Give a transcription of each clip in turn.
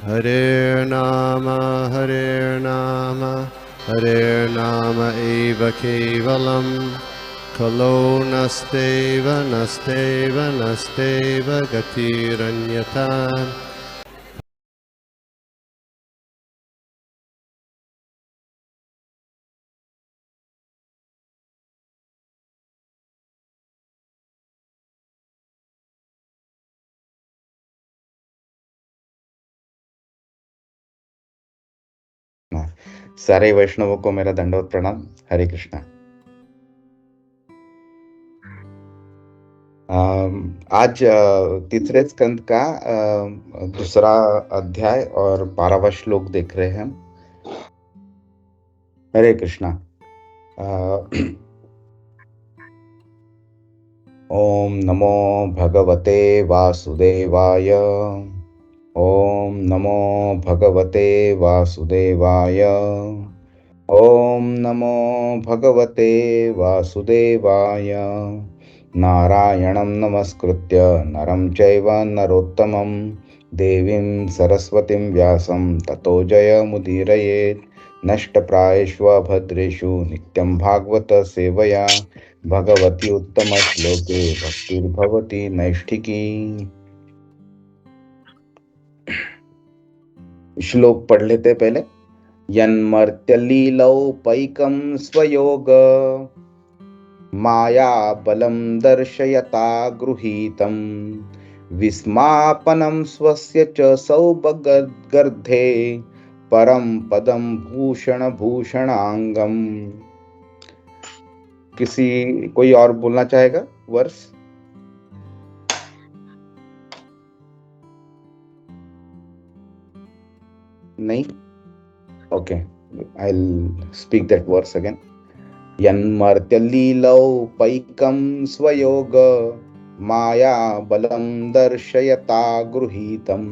Hare Nama, Hare Nama eva kevalam, Kalo nasteva, nasteva, nasteva gatiranyata. सारे वैष्णवों को मेरा दंडवत प्रणाम। हरे कृष्णा। आज तीसरे स्कंद का दूसरा अध्याय और 12वां श्लोक देख रहे हैं हम। हरे कृष्णा। ओम नमो भगवते वासुदेवाय। ओम नमो भगवते वासुदेवाय। ओम नमो भगवते वासुदेवाय। नारायणं नमस्कृत्य नरं चैव नरोत्तमं देवीं सरस्वतीं व्यासं ततो जयमुदीरयेत्। नष्टप्रायेष्वभद्रेषु नित्यं भागवत सेवया भगवती उत्तमश्लोके भक्तिर्भवति नैष्ठिकी। श्लोक पढ़ लेते पहले। यन्मर्त्यलीलौपैकं स्वयोग माया बलं दर्शयता गृहीतं विस्मापनं स्वस्य च सौभगगर्धे परम पदम भूषण भूषणांगम। कोई और बोलना चाहेगा वर्ष? नहीं? Okay, I'll speak that verse again. यन्मर्त्यलीलौपैकं स्वयोग माया बलं दर्शयता गृहीतं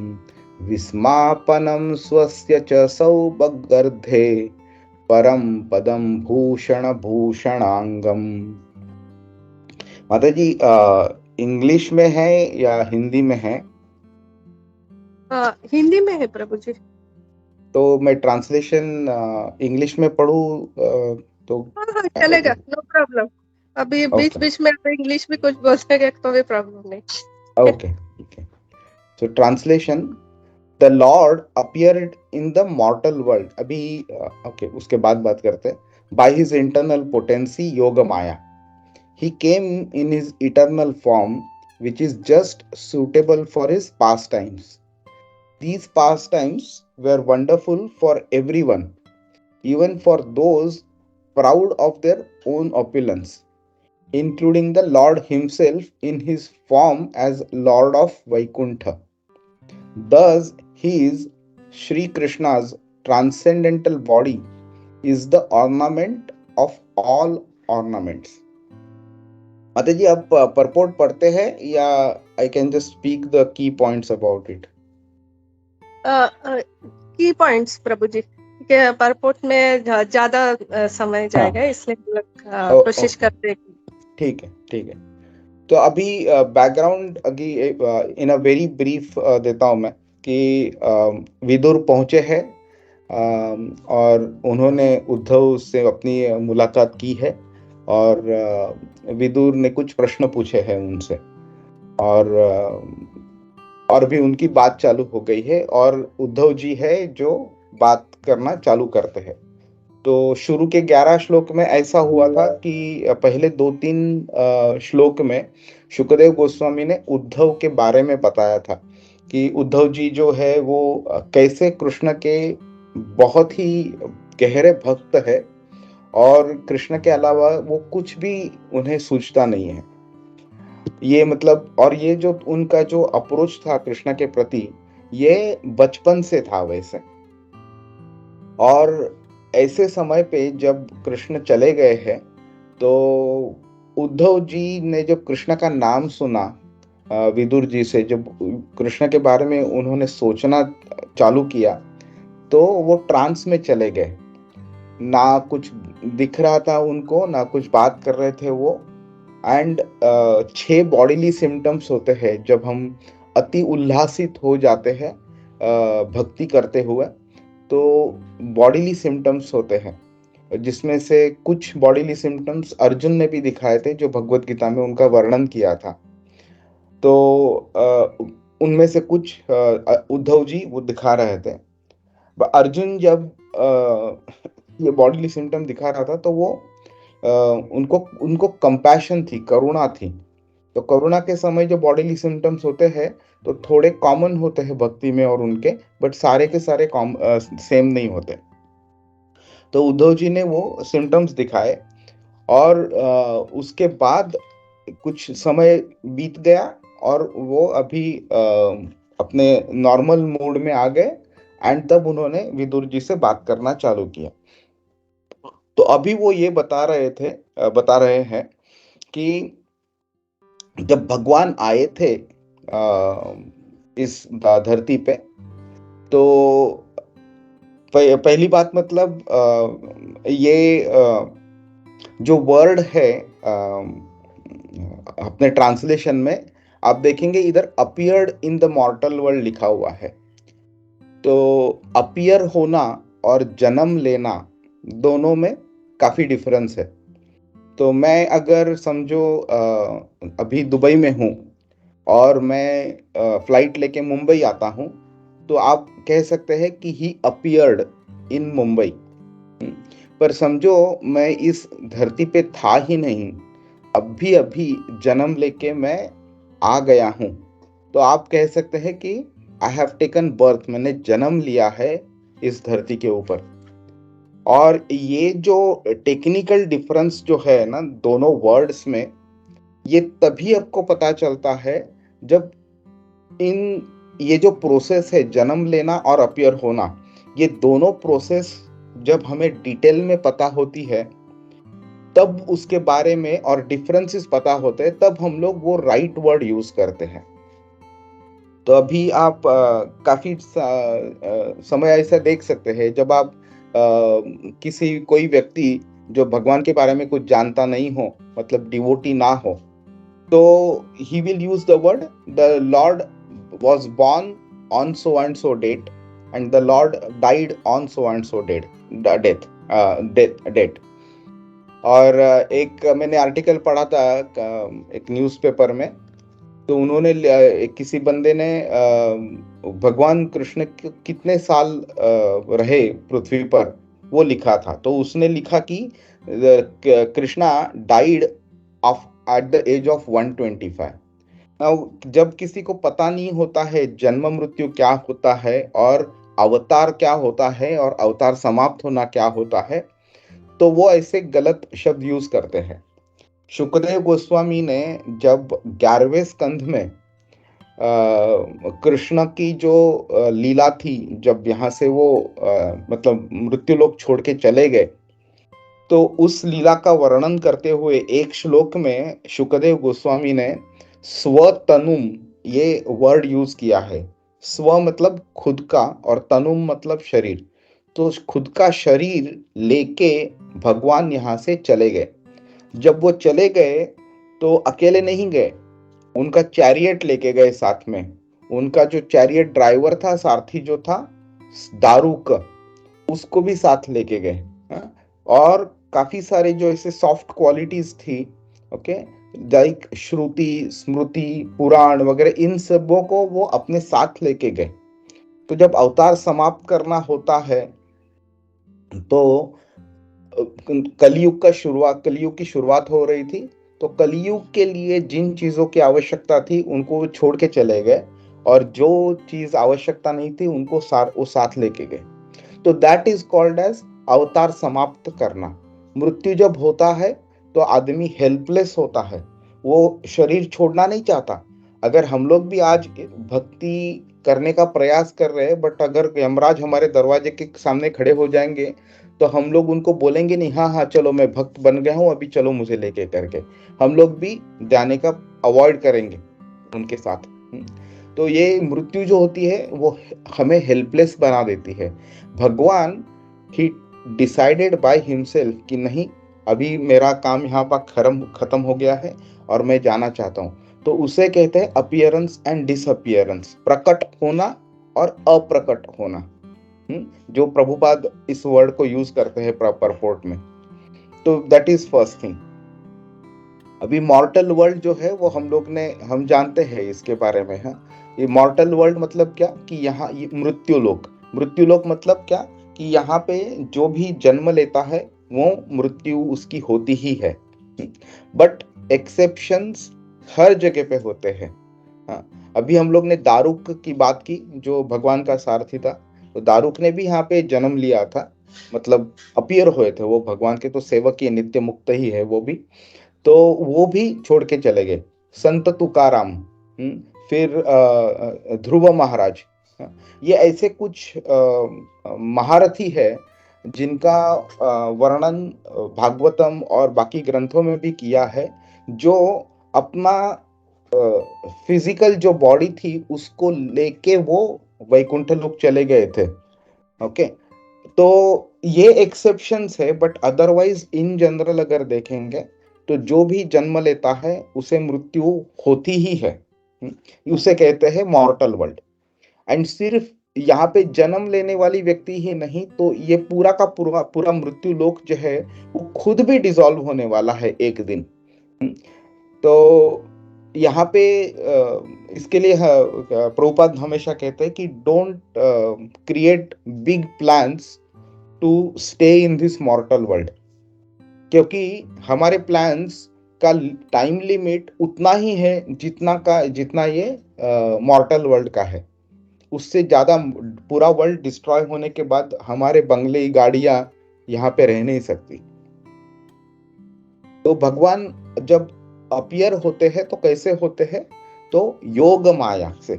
विस्मापनं स्वस्य च सौभगर्धे परम पदम भूषण भूषणांगम। माता जी, इंग्लिश में है या हिंदी में है? हिंदी में है प्रभु जी। तो मैं ट्रांसलेशन इंग्लिश में पढ़ूं तो हाँ चलेगा, नो प्रॉब्लम। अभी बीच बीच में आप इंग्लिश में कुछ बोल सके तो भी प्रॉब्लम नहीं। Okay. So translation. The Lord appeared in the mortal world. अभी ओके, उसके बाद बात करते हैं। By his internal potency Yoga Maya he came in his eternal form which is just suitable for his pastimes. These pastimes were wonderful for everyone, even for those proud of their own opulence, including the Lord himself in his form as Lord of Vaikuntha. Thus, his Sri Krishna's transcendental body is the ornament of all ornaments. माता जी, आप purport पढ़ते हैं या I can just speak the key points about it? की points प्रभु जी के purport में ज्यादा समय जाएगा, इसलिए कोशिश करते हैं। ठीक है। तो अभी बैकग्राउंड अभी इन अ वेरी ब्रीफ देता हूं मैं कि विदुर पहुंचे हैं और उन्होंने उद्धव से अपनी मुलाकात की है और विदुर ने कुछ प्रश्न पूछे हैं उनसे और भी उनकी बात चालू हो गई है और उद्धव जी है जो बात करना चालू करते हैं। तो शुरू के 11 श्लोक में ऐसा हुआ था कि पहले 2-3 श्लोक में शुकदेव गोस्वामी ने उद्धव के बारे में बताया था कि उद्धव जी जो है वो कैसे कृष्ण के बहुत ही गहरे भक्त है और कृष्ण के अलावा वो कुछ भी उन्हें सूझता नहीं है। ये मतलब, और ये जो उनका जो अप्रोच था कृष्ण के प्रति, ये बचपन से था वैसे। और ऐसे समय पे जब कृष्ण चले गए हैं तो उद्धव जी ने जब कृष्ण का नाम सुना विदुर जी से, जब कृष्ण के बारे में उन्होंने सोचना चालू किया तो वो ट्रांस में चले गए। ना कुछ दिख रहा था उनको, ना कुछ बात कर रहे थे वो। एंड 6 बॉडीली सिम्टम्स होते हैं जब हम अति उल्लासित हो जाते हैं भक्ति करते हुए, तो बॉडीली सिम्टम्स होते हैं, जिसमें से कुछ बॉडीली सिम्टम्स अर्जुन ने भी दिखाए थे, जो भगवत गीता में उनका वर्णन किया था। तो उनमें से कुछ उद्धव जी वो दिखा रहे थे। अर्जुन जब ये बॉडीली सिम्टम दिखा रहा था, तो वो उनको उनको कंपैशन थी, करुणा थी। तो करुणा के समय जो बॉडीली सिम्टम्स होते हैं, तो थोड़े कॉमन होते हैं भक्ति में और उनके, बट सारे के सारे सेम नहीं होते। तो उद्धव जी ने वो सिम्टम्स दिखाए, और उसके बाद कुछ समय बीत गया, और वो अभी अपने नॉर्मल मूड में आ गए, एंड तब उन्होंने विदुर जी से बात करना चालू किया। तो अभी वो ये बता रहे हैं कि जब भगवान आए थे इस धरती पे, तो पहली बात, मतलब ये जो वर्ड है अपने ट्रांसलेशन में आप देखेंगे, इधर appeared in the mortal world लिखा हुआ है। तो अपीयर होना और जन्म लेना, दोनों में काफी डिफरेंस है। तो मैं अगर समझो अभी दुबई में हूँ, और मैं फ्लाइट लेके मुंबई आता हूँ, तो आप कह सकते हैं कि ही अपीयर्ड इन मुंबई। पर समझो मैं इस धरती पे था ही नहीं, अभी अभी जन्म लेके मैं आ गया हूँ, तो आप कह सकते हैं कि आई हैव टेकन बर्थ, मैंने जन्म लिया है इस धरती के ऊपर। और ये जो टेक्निकल डिफरेंस जो है ना दोनों वर्ड्स में, ये तभी आपको पता चलता है जब ये जो प्रोसेस है, जन्म लेना और अपीयर होना, ये दोनों प्रोसेस जब हमें डिटेल में पता होती है, तब उसके बारे में और डिफरेंसेस पता होते हैं, तब हम लोग वो राइट वर्ड यूज करते हैं। तो अभी आप काफी समय ऐसा देख सकते हैं, जब आप कोई व्यक्ति जो भगवान के बारे में कुछ जानता नहीं हो, मतलब डिवोटी ना हो, तो he will use the word, the Lord was born on so and so date, and the Lord died on so and so date, date. और एक मैंने आर्टिकल पढ़ा था एक न्यूज़पेपर में, तो उन्होंने किसी बंदे ने भगवान कृष्ण कितने साल रहे पृथ्वी पर, वो लिखा था। तो उसने लिखा कि Krishna died of at the age of 125। जब किसी को पता नहीं होता है जन्म मृत्यु क्या होता है, और अवतार क्या होता है, और अवतार समाप्त होना क्या होता है, तो वो ऐसे गलत शब्द यूज करते हैं। शुकदेव गोस्वामी ने जब 11वें स्कंध में कृष्ण की जो लीला थी, जब यहाँ से वो मतलब मृत्युलोक छोड़ के चले गए, तो उस लीला का वर्णन करते हुए एक श्लोक में शुकदेव गोस्वामी ने स्वतनुम ये वर्ड यूज किया है। स्व मतलब खुद का, और तनुम मतलब शरीर। तो खुद का शरीर लेके भगवान यहाँ से चले गए। जब वो चले गए तो अकेले नहीं गए, उनका चैरियट लेके गए साथ में। उनका जो चैरियट ड्राइवर था, सारथी जो था दारुक, उसको भी साथ लेके गए। और काफी सारे जो ऐसे सॉफ्ट क्वालिटीज थी, ओके, लाइक श्रुति, स्मृति, पुराण वगैरह, इन सबों को वो अपने साथ लेके गए। तो जब अवतार समाप्त करना होता है, तो कलयुग की शुरुआत हो रही थी। तो कलयुग के लिए जिन चीजों की आवश्यकता थी उनको छोड़ के चले गए, और जो चीज आवश्यकता नहीं थी उनको वो साथ लेके गए। तो दैट इज कॉल्ड एज अवतार समाप्त करना। मृत्यु जब होता है तो आदमी हेल्पलेस होता है, वो शरीर छोड़ना नहीं चाहता। अगर हम लोग भी आज भक्ति करने का प्रयास कर रहे हैं, बट अगर यमराज हमारे दरवाजे के सामने खड़े हो जाएंगे, तो हम लोग उनको बोलेंगे नहीं, हाँ हाँ चलो मैं भक्त बन गया हूँ, अभी चलो मुझे लेके करके। हम लोग भी जाने का अवॉइड करेंगे उनके साथ। तो ये मृत्यु जो होती है वो हमें हेल्पलेस बना देती है। भगवान ही डिसाइडेड बाय हिमसेल्फ कि नहीं, अभी मेरा काम यहाँ पर खत्म हो गया है और मैं जाना चाहता हूँ। तो उसे कहते हैं अपीयरेंस एंड डिसअपीयरेंस, प्रकट होना और अप्रकट होना, जो प्रभुपाद इस वर्ड को यूज करते हैं परपोर्ट में। तो दैट इज फर्स्ट थिंग। अभी मॉर्टल वर्ल्ड जो है वो हम जानते हैं इसके बारे में। हाँ, ये मॉर्टल वर्ल्ड मतलब क्या कि यहाँ ये मृत्युलोक मतलब क्या कि यहाँ पे जो भी जन्म लेता है वो मृत्यु उसकी होती ही है, बट एक्सेप्शंस हर जगह पे होते हैं। हाँ, अभी हम लोग ने दारुक की बात की जो भगवान का सारथी था, तो दारुक ने भी यहाँ पे जन्म लिया था, मतलब अपीयर हुए थे वो भगवान के, तो सेवक ही नित्य मुक्त ही है वो भी, तो वो भी छोड़ के चले गए। संत तुकाराम, फिर ध्रुव महाराज, ये ऐसे कुछ महारथी है जिनका वर्णन भागवतम और बाकी ग्रंथों में भी किया है, जो अपना फिजिकल जो बॉडी थी उसको लेके वो वैकुंठ लोक चले गए थे। ओके, तो ये एक्सेप्शंस है, बट अदरवाइज इन जनरल अगर देखेंगे तो जो भी जन्म लेता है उसे मृत्यु होती ही है। उसे कहते हैं मॉर्टल वर्ल्ड। एंड सिर्फ यहाँ पे जन्म लेने वाली व्यक्ति ही नहीं, तो ये पूरा का पूरा पूरा मृत्यु लोक जो है वो खुद भी डिसॉल्व होने वाला है एक दिन। तो यहाँ पे इसके लिए प्रभुपाद हमेशा कहते हैं कि don't create big plans to stay in this mortal world, क्योंकि हमारे प्लान्स का टाइम लिमिट उतना ही है जितना ये मॉर्टल वर्ल्ड का है। उससे ज्यादा पूरा वर्ल्ड डिस्ट्रॉय होने के बाद हमारे बंगले गाड़ियां यहाँ पे रह नहीं सकती। तो भगवान जब अपीयर होते हैं तो कैसे होते हैं, तो योग माया से।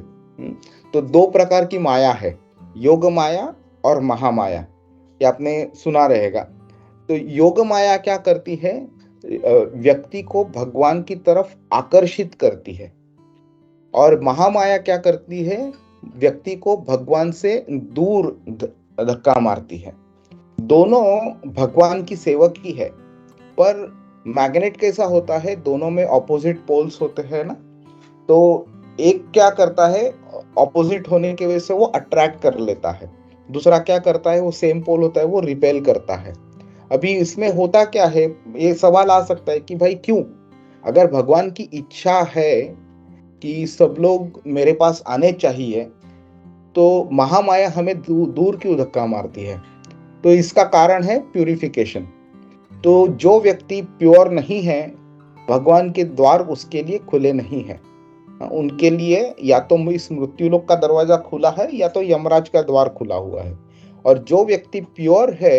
तो दो प्रकार की माया है, योग माया और महामाया, ये आपने सुना रहेगा। तो योग माया क्या करती है, व्यक्ति को भगवान की तरफ आकर्षित करती है, और महामाया क्या करती है, व्यक्ति को भगवान से दूर धक्का मारती है। दोनों भगवान की सेवक ही है, पर मैग्नेट कैसा होता है, दोनों में ऑपोजिट पोल्स होते हैं ना, तो एक क्या करता है, ऑपोजिट होने की वजह से वो अट्रैक्ट कर लेता है, दूसरा क्या करता है, वो सेम पोल होता है वो रिपेल करता है। अभी इसमें होता क्या है, ये सवाल आ सकता है कि भाई क्यों, अगर भगवान की इच्छा है कि सब लोग मेरे पास आने चाहिए, तो महामाया हमें दूर क्यों धक्का मारती है? तो इसका कारण है प्यूरिफिकेशन। तो जो व्यक्ति प्योर नहीं है, भगवान के द्वार उसके लिए खुले नहीं है। उनके लिए या तो इस मृत्युलोक का दरवाजा खुला है या तो यमराज का द्वार खुला हुआ है, और जो व्यक्ति प्योर है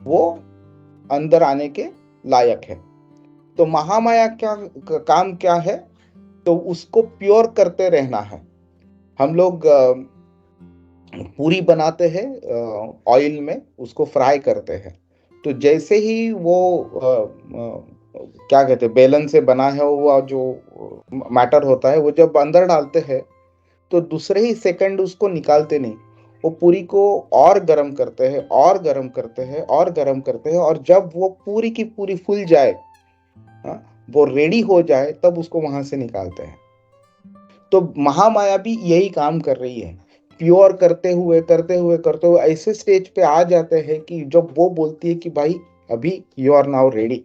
वो अंदर आने के लायक है। तो महामाया क्या काम क्या है, तो उसको प्योर करते रहना है। हम लोग पूरी बनाते हैं ऑयल में, उसको फ्राई करते हैं, तो जैसे ही वो क्या कहते हैं, बेलन से बना है वो जो मैटर होता है, वो जब अंदर डालते हैं तो दूसरे ही सेकंड उसको निकालते नहीं, वो पूरी को और गर्म करते हैं और गर्म करते हैं और गर्म करते हैं, और जब वो पूरी की पूरी फूल जाए, वो रेडी हो जाए, तब उसको वहां से निकालते हैं। तो महामाया भी यही काम कर रही है, प्योर करते हुए करते हुए करते हुए ऐसे स्टेज पे आ जाते हैं कि जब वो बोलती है कि भाई अभी you are now ready,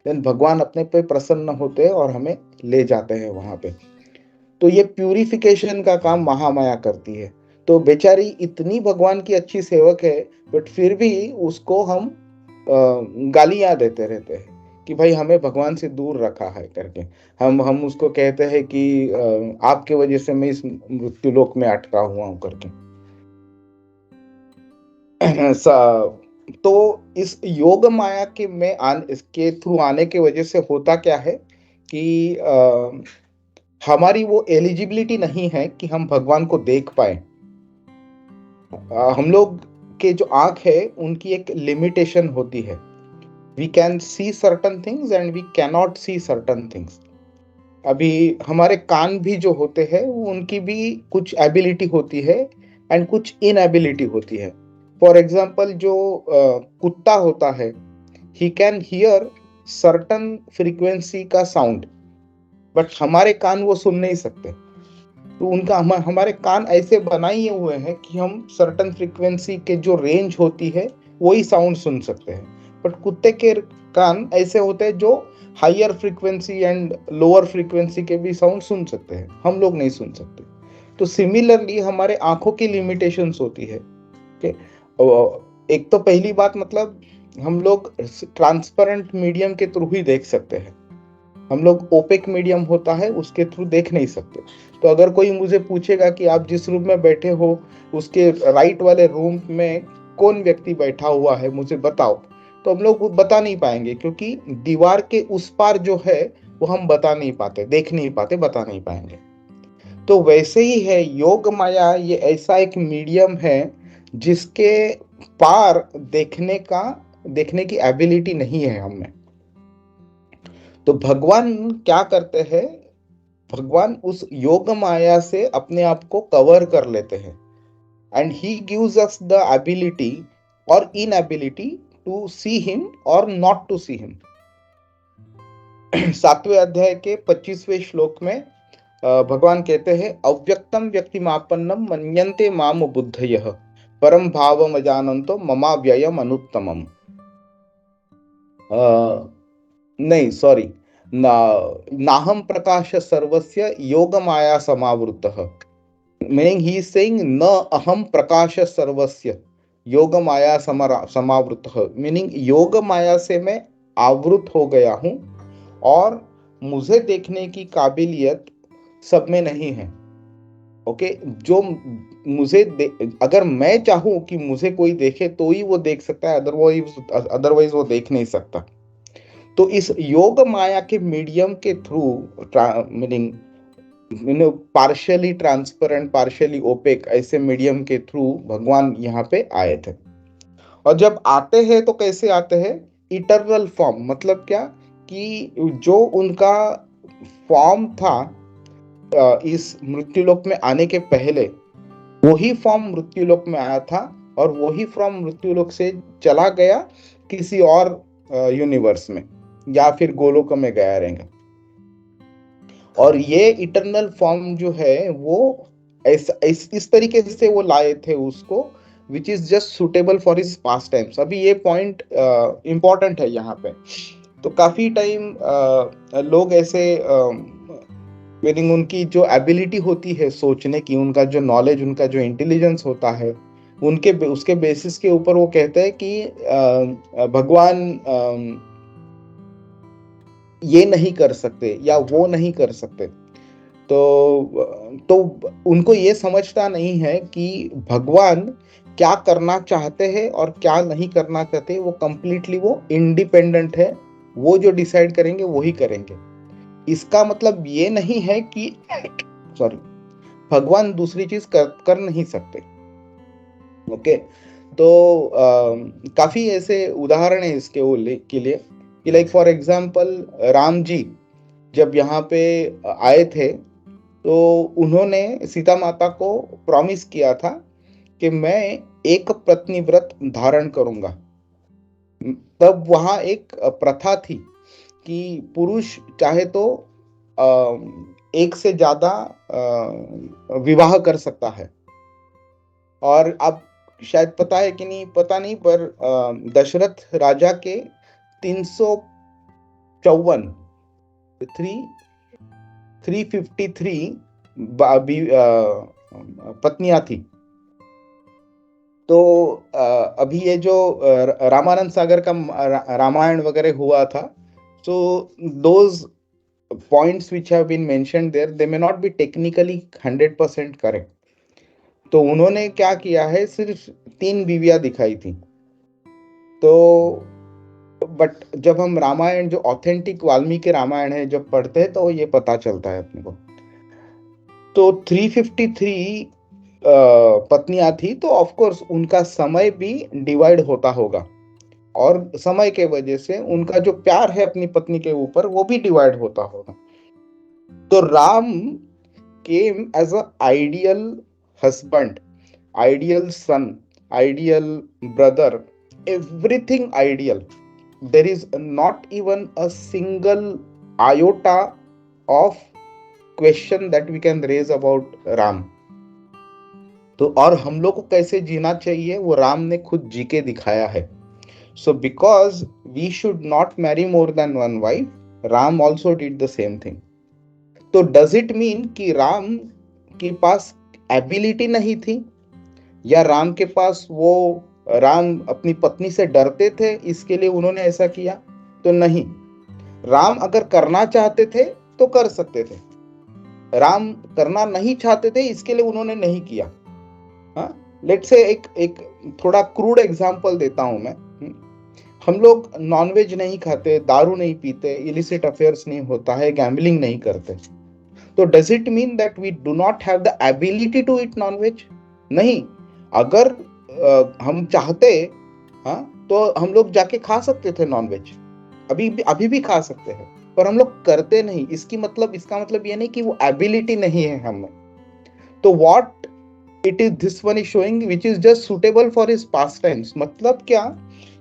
then भगवान अपने पे प्रसन्न होते हैं और हमें ले जाते हैं वहां पे। तो ये प्यूरिफिकेशन का काम महामाया करती है। तो बेचारी इतनी भगवान की अच्छी सेवक है, बट फिर भी उसको हम गालियां देते रहते हैं कि भाई हमें भगवान से दूर रखा है करके। हम उसको कहते हैं कि आपके वजह से मैं इस मृत्युलोक में अटका हुआ हूं करके। तो इस योग माया के में इसके थ्रू आने के वजह से होता क्या है कि हमारी वो एलिजिबिलिटी नहीं है कि हम भगवान को देख पाए। हम लोग के जो आंख है उनकी एक लिमिटेशन होती है, we can see certain things and we cannot see certain things. अभी हमारे कान भी जो होते हैं उनकी भी कुछ एबिलिटी होती है एंड कुछ इनएबिलिटी होती है। फॉर एग्जाम्पल जो कुत्ता होता है, he can hear certain frequency का साउंड, बट हमारे कान वो सुन नहीं सकते। तो उनका हमारे कान ऐसे बनाए हुए हैं कि हम सर्टन फ्रीक्वेंसी के जो रेंज होती है वही साउंड सुन सकते हैं, बट कुत्ते के कान ऐसे होते हैं जो higher frequency and lower frequency के भी साउंड सुन सकते हैं, हम लोग नहीं सुन सकते। तो सिमिलरली हमारे आंखों की लिमिटेशंस होती है। ओके, एक तो पहली बात मतलब हम लोग ट्रांसपेरेंट मीडियम के थ्रू ही देख सकते हैं, हम लोग ओपेक मीडियम होता है उसके थ्रू देख नहीं सकते। तो अगर कोई मुझे पूछेगा कि आप जिस रूम में बैठे हो उसके राइट वाले रूम में कौन व्यक्ति बैठा हुआ है मुझे बताओ, तो हम लोग बता नहीं पाएंगे, क्योंकि दीवार के उस पार जो है वो हम बता नहीं पाते, देख नहीं पाते, बता नहीं पाएंगे। तो वैसे ही है योग माया, ये ऐसा एक मीडियम है जिसके पार देखने की एबिलिटी नहीं है हमें। तो भगवान क्या करते हैं, भगवान उस योग माया से अपने आप को कवर कर लेते हैं, and he gives us the ability और इनएबिलिटी टू सी हिम और नॉट टू सी हिम। 7वें अध्याय के 25वें श्लोक में भगवान कहते हैं, अव्यक्तम व्यक्तिमापन्नम मन्यन्ते माम बुद्धयः परम भावम अजानन्तो ममा व्ययम अनुत्तमम। नहीं, सॉरी, नाहम प्रकाश सर्वस्य योग माया समावृतः, मीनिंग ही इज सेइंग न अहम प्रकाश सर्वस्य योग माया समावृतः, मीनिंग योग माया से मैं आवृत हो गया हूं और मुझे देखने की काबिलियत सब में नहीं है। ओके, जो अगर मैं चाहूं कि मुझे कोई देखे तो ही वो देख सकता है, अदरवाइज वो देख नहीं सकता। तो इस योग माया के मीडियम के through, meaning partially transparent partially opaque, ऐसे मीडियम के थ्रू भगवान यहाँ पे आए थे। और जब आते हैं तो कैसे आते हैं, इटर्नल फॉर्म, मतलब क्या कि जो उनका फॉर्म था इस मृत्युलोक में आने के पहले, वही फॉर्म मृत्युलोक में आया था और वही फॉर्म मृत्युलोक से चला गया किसी और यूनिवर्स में या फिर गोलोक में गया रहेगा। और ये इटर्नल फॉर्म जो है वो इस तरीके से वो लाए थे उसको, which is just suitable for his past times. अभी ये पॉइंट इंपॉर्टेंट है यहाँ पे। तो काफी टाइम लोग ऐसे मीनिंग उनकी जो एबिलिटी होती है सोचने की, उनका जो नॉलेज, उनका जो इंटेलिजेंस होता है, उसके बेसिस के ऊपर वो कहते हैं कि भगवान ये नहीं कर सकते या वो नहीं कर सकते। तो उनको ये समझता नहीं है कि भगवान क्या करना चाहते हैं और क्या नहीं करना चाहते, वो कंप्लीटली वो इंडिपेंडेंट है, वो जो डिसाइड करेंगे वही करेंगे। इसका मतलब ये नहीं है कि सॉरी, भगवान दूसरी चीज कर नहीं सकते। ओके, तो काफी ऐसे उदाहरण है इसके के लिए कि like for example Ram ji जब यहाँ पे आए थे तो उन्होंने सीता माता को प्रॉमिस किया था कि मैं एक पत्नी व्रत धारण करूंगा। तब वहां एक प्रथा थी कि पुरुष चाहे तो एक से ज्यादा विवाह कर सकता है। और अब शायद पता है कि नहीं पता नहीं, पर दशरथ राजा के 353 पत्नियां थी। तो अभी ये जो रामानंद सागर का रामायण वगैरह हुआ था, so those points which have been mentioned there, they may not be technically 100% correct. तो उन्होंने क्या किया है, सिर्फ 3 बीवियां दिखाई थी। तो बट जब हम रामायण, जो ऑथेंटिक वाल्मीकि रामायण है, जब पढ़ते हैं तो ये पता चलता है अपने को। तो 353 पत्नियां थी, तो ऑफ कोर्स उनका समय भी डिवाइड होता होगा और समय के वजह से उनका जो प्यार है अपनी पत्नी के ऊपर वो भी डिवाइड होता होगा। तो Ram came as a ideal husband, ideal son, ideal brother, everything ideal. There is not even a single iota of question that we can raise about Ram. तो और हम लोग को कैसे जीना चाहिए वो राम ने खुद जी के दिखाया है। So because we should not marry more than one wife, Ram also did the same thing. तो डज इट मीन कि राम के पास एबिलिटी नहीं थी, या राम के पास राम अपनी पत्नी से डरते थे इसके लिए उन्होंने ऐसा किया? तो नहीं, राम अगर करना चाहते थे तो कर सकते थे, राम करना नहीं चाहते थे इसके लिए उन्होंने नहीं किया। लेट्स से एक थोड़ा क्रूड एग्जांपल देता हूं मैं। हम लोग नॉनवेज नहीं खाते, दारू नहीं पीते, इलिसिट अफेयर्स नहीं होता है, गैम्बलिंग नहीं करते, तो does it mean that we do not have the ability to eat nonveg? नहीं, अगर हम चाहते तो हम लोग जाके खा सकते थे नॉनवेज, अभी भी खा सकते हैं, पर हम लोग करते नहीं। इसका मतलब ये नहीं कि वो एबिलिटी नहीं है हमें। तो what it is this one is showing which is just suitable for his past times. मतलब क्या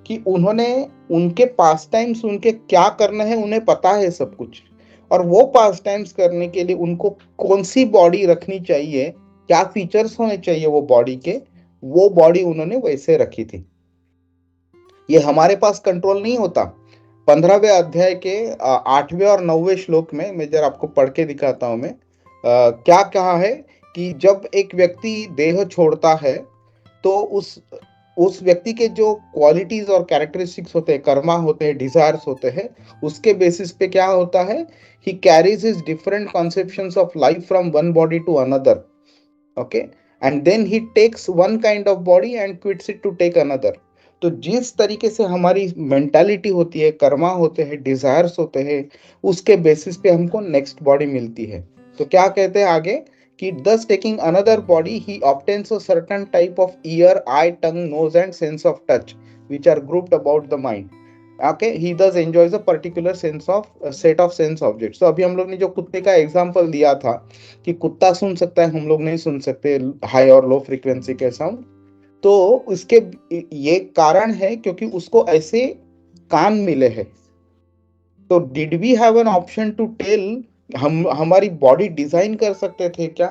कि उन्होंने उनके पास्ट टाइम्स, उनके क्या करना है उन्हें पता है सब कुछ, और वो पास्ट टाइम्स करने के लिए उनको कौन सी बॉडी रखनी चाहिए, क्या फीचर्स होने चाहिए वो बॉडी के, वो बॉडी उन्होंने वैसे रखी थी। ये हमारे पास कंट्रोल नहीं होता। 15वें अध्याय के 8वें और 9वें श्लोक में मैं जरा आपको पढ़ के दिखाता हूं मैं क्या कहा है कि जब एक व्यक्ति देह छोड़ता है तो उस व्यक्ति के जो क्वालिटीज और कैरेक्टरिस्टिक्स होते हैं, कर्मा होते हैं, डिजायर्स होते हैं, उसके बेसिस पे क्या होता है, he carries his different conceptions of life from one body to another, okay, and then he takes one kind of body and quits it to take another. तो जिस तरीके से हमारी मेंटालिटी होती है, कर्मा होते हैं, डिजायर्स होते हैं, उसके बेसिस पे हमको नेक्स्ट बॉडी मिलती है। तो क्या कहते हैं आगे कि thus taking another body he obtains a certain type of ear, eye, tongue, nose and sense of touch which are grouped about the mind. Okay, he thus enjoys a particular set of sense objects. So अभी हम लोग ने जो कुत्ते का example दिया था कि कुत्ता सुन सकता है, हम लोग नहीं सुन सकते हाई और लो फ्रीक्वेंसी के साउंड, तो उसके ये कारण है क्योंकि उसको ऐसे कान मिले हैं। तो did we have an option to tell, हम हमारी बॉडी डिजाइन कर सकते थे क्या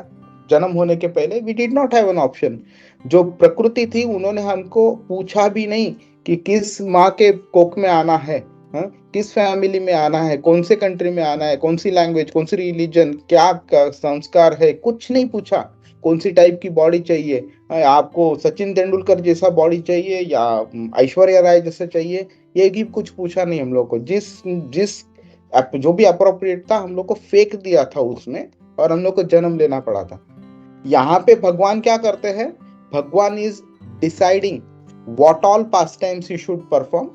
जन्म होने के पहले? We did not have an option. जो प्रकृति थी उन्होंने हमको पूछा भी नहीं कि किस माँ के कोख में आना है, किस फैमिली में आना है, कौन से कंट्री में आना है, कौन सी लैंग्वेज, कौन सी रिलीजन, क्या संस्कार है, कुछ नहीं पूछा। कौन सी टाइप की बॉडी चाहिए, आपको सचिन तेंदुलकर जैसा बॉडी चाहिए या ऐश्वर्या राय जैसा चाहिए, ये भी कुछ पूछा नहीं हम लोग को। जिस जो भी अप्रोप्रिएट था हम लोग को फेंक दिया था उसमें, और हम लोग को जन्म लेना पड़ा था। यहाँ पे भगवान क्या करते हैं, भगवान is deciding what all past times he should perform,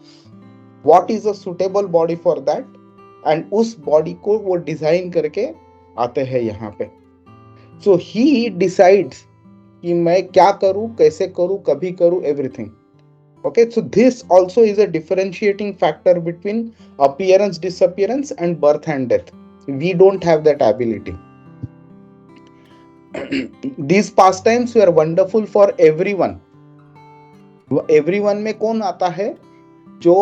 what is a suitable body for that, and उस बॉडी को वो डिजाइन करके आते हैं यहाँ पे। सो ही डिसाइड्स कि मैं क्या करूं, कैसे करूं, कभी करूं, everything. Okay, so this also is a differentiating factor between appearance, disappearance and birth and death. We don't have that ability. These pastimes were wonderful for everyone. Everyone में कौन आता है? जो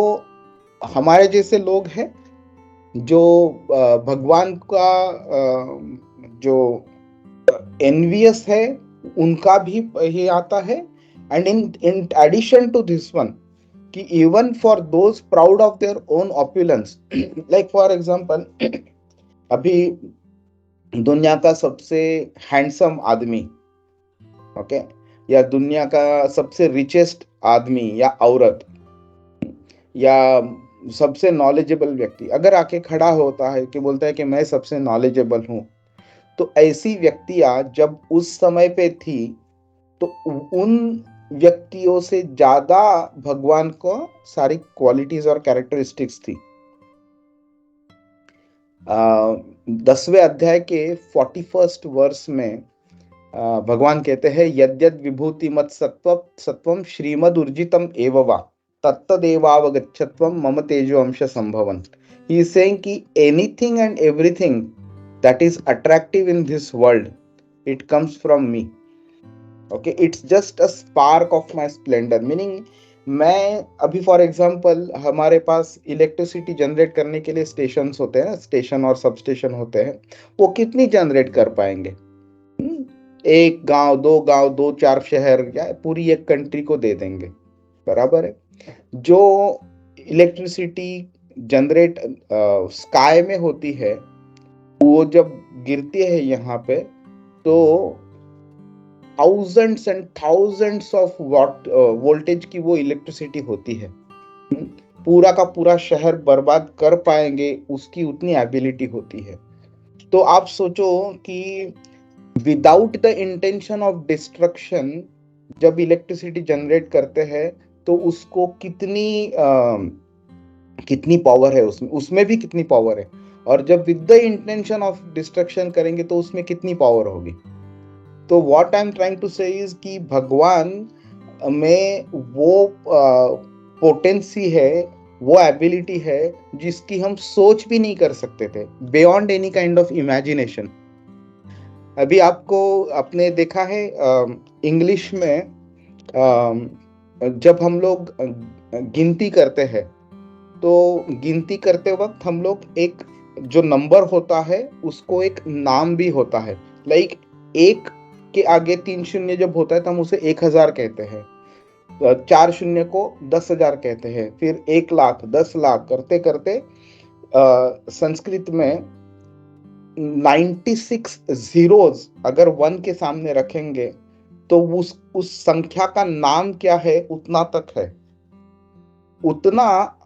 हमारे जैसे लोग हैं, जो भगवान का जो envious है उनका भी ये आता है, and in addition to this one कि even for those proud of their own opulence, like for example अभी दुनिया का सबसे हैंडसम आदमी, ओके, या दुनिया का सबसे रिचेस्ट आदमी या औरत या सबसे नॉलेजेबल व्यक्ति अगर आके खड़ा होता है कि बोलता है कि मैं सबसे नॉलेजेबल हूं, तो ऐसी व्यक्तियां जब उस समय पे थी तो उन व्यक्तियों से ज्यादा भगवान को सारी क्वालिटीज और कैरेक्टरिस्टिक्स थी। 10वें अध्याय के 41st वर्स में भगवान कहते हैं यद्यद विभूति मत सत्वम श्रीमद ऊर्जितम एववा तत्तदेवावगच्छत्वम मम तेजो अंश संभवन। ही इज सेइंग कि anything and everything that is attractive in this world, it comes from me. Okay, it's just a spark of my splendor, meaning मैं अभी फॉर एग्जांपल हमारे पास इलेक्ट्रिसिटी जनरेट करने के लिए स्टेशंस होते हैं, स्टेशन और सब स्टेशन होते हैं, वो कितनी जनरेट कर पाएंगे? एक गांव, दो गांव, दो चार शहर या पूरी एक कंट्री को दे देंगे, बराबर है। जो इलेक्ट्रिसिटी जनरेट स्काई में होती है, वो जब गिरती है यहाँ पे, तो thousands and thousands of what voltage की वो इलेक्ट्रिसिटी होती है। पूरा का पूरा शहर बर्बाद कर पाएंगे, उसकी उतनी एबिलिटी होती है। तो आप सोचो कि without the intention of destruction जब इलेक्ट्रिसिटी जनरेट करते हैं, तो उसको कितनी पावर है, उसमें भी कितनी पावर है, और जब with the intention of destruction करेंगे तो उसमें कितनी पावर होगी। तो what I am trying to say is कि भगवान में वो पोटेंसी है, वो एबिलिटी है जिसकी हम सोच भी नहीं कर सकते थे, beyond any kind of imagination. अभी आपने देखा है इंग्लिश में जब हम लोग गिनती करते हैं, तो गिनती करते वक्त हम लोग एक जो नंबर होता है उसको एक नाम भी होता है। लाइक एक के आगे 3 शून्य जब होता है तो हम उसे 1000 कहते हैं, 4 शून्य को 10,000 कहते हैं, फिर 1 लाख, 10 लाख करते करते संस्कृत में 96 जीरोस अगर 1 के सामने रखेंगे तो उस संख्या का नाम क्या है, उतना तक है। उतना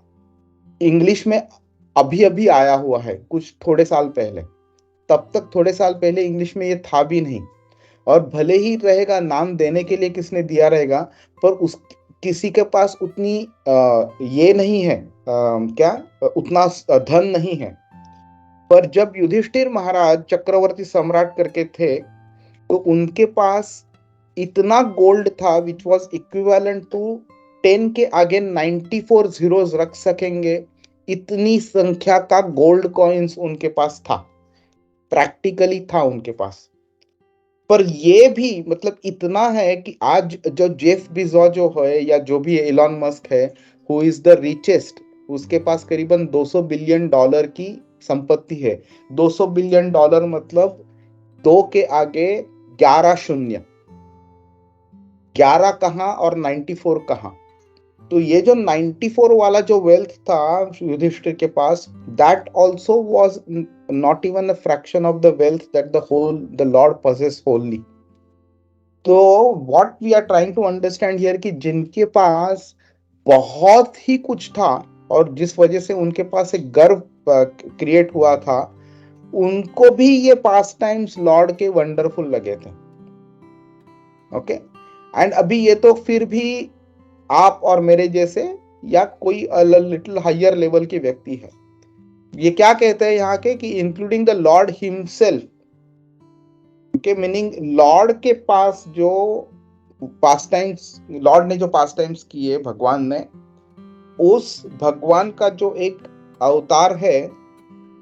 इंग्लिश में अभी अभी आया हुआ है, कुछ थोड़े साल पहले। तब तक थोड़े साल पहले इंग्लिश में ये था भी नहीं, और भले ही रहेगा, नाम देने के लिए किसने दिया रहेगा, पर उस किसी के पास उतनी ये नहीं है, उतना धन नहीं है। पर जब युधिष्ठिर महाराज चक्रवर्ती सम्राट करके थे, तो उनके पास इतना गोल्ड था विच वॉज इक्विवेलेंट टू 10 के आगे 94 जीरोस रख सकेंगे, इतनी संख्या का गोल्ड कॉइन्स उनके पास था, प्रैक्टिकली था उनके पास। पर ये भी मतलब इतना है कि आज जो जेफ बिजो जो है, या जो भी एलन मस्क है, हु इज द रिचेस्ट, उसके पास करीबन $200 बिलियन की संपत्ति है। $200 बिलियन मतलब 2 के आगे 11 शून्य, 11 कहाँ और 94 कहाँ। तो ये जो 94 वाला जो वेल्थ था युधिष्ठिर के पास, that also was not even a fraction of the wealth that the lord possess wholly। तो what we are trying to understand here कि जिनके पास बहुत ही कुछ था और जिस वजह से उनके पास एक गर्व क्रिएट हुआ था, उनको भी ये पास टाइम्स लॉर्ड के वंडरफुल लगे थे। ओके, एंड अभी ये तो फिर भी आप और मेरे जैसे या कोई लिटिल हायर लेवल के व्यक्ति है। ये क्या कहते हैं यहाँ के कि इंक्लूडिंग द लॉर्ड हिमसेल्फ, के मीनिंग लॉर्ड के पास जो पास टाइम्स, लॉर्ड ने जो पास टाइम्स किए भगवान ने, उस भगवान का जो एक अवतार है